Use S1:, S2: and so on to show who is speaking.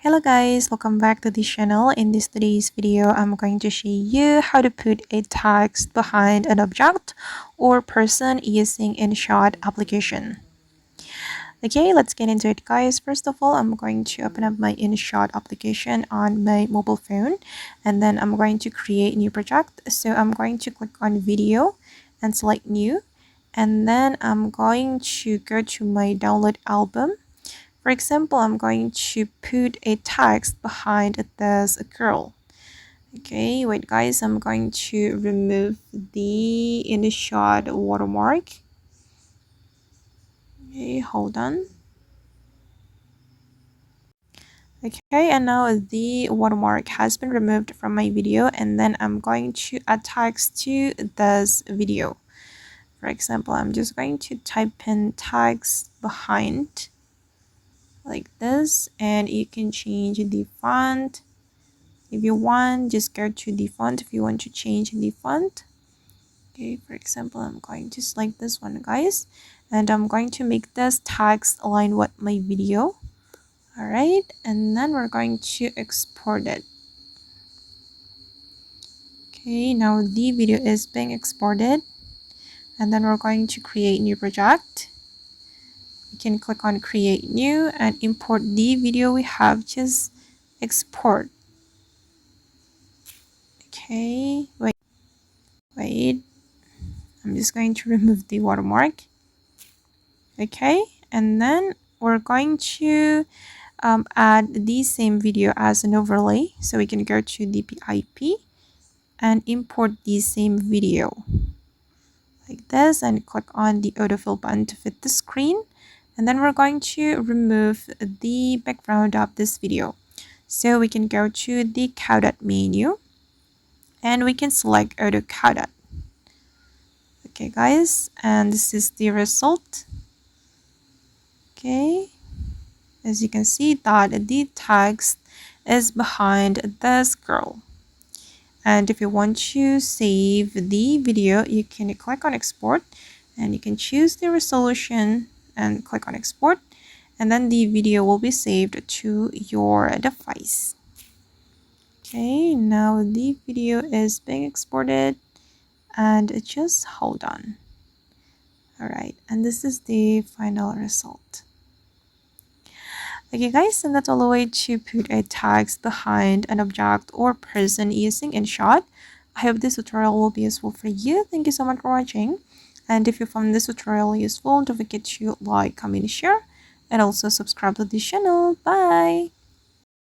S1: Hello guys, welcome back to this channel. In today's video, I'm going to show you how to put a text behind an object or person using InShot application. Okay, let's get into it guys. First of all, I'm going to open up my InShot application on my mobile phone, and then I'm going to create a new project. So I'm going to click on video and select new, and then I'm going to go to my download album. For example, I'm going to put a text behind this girl. Okay, wait guys, I'm going to remove the InShot watermark. Okay, hold on. Okay, and now the watermark has been removed from my video, and then I'm going to add text to this video. For example, I'm just going to type in text behind like this, and you can change the font. If you want, just go to the font if you want to change the font. Okay, for example, I'm going to select this one guys, and I'm going to make this text align with my video. All right, and then we're going to export it. Okay, now the video is being exported, and then we're going to create new project. You can click on create new and import the video we have just export. Okay, wait, I'm just going to remove the watermark. Okay, and then we're going to add the same video as an overlay, so we can go to the PIP and import the same video like this and click on the autofill button to fit the screen, and then we're going to remove the background of this video, so we can go to the cutout menu and we can select auto cutout. Okay guys, and this is the result. Okay, as you can see that the text is behind this girl. And if you want to save the video, you can click on export, and you can choose the resolution and click on export, and then the video will be saved to your device. Okay, now the video is being exported, and just hold on. All right, and this is the final result. Okay guys, and that's all the way to put a text behind an object or person using InShot. I hope this tutorial will be useful for you. Thank you so much for watching. And if you found this tutorial useful, don't forget to like, comment, share, and also subscribe to this channel. Bye!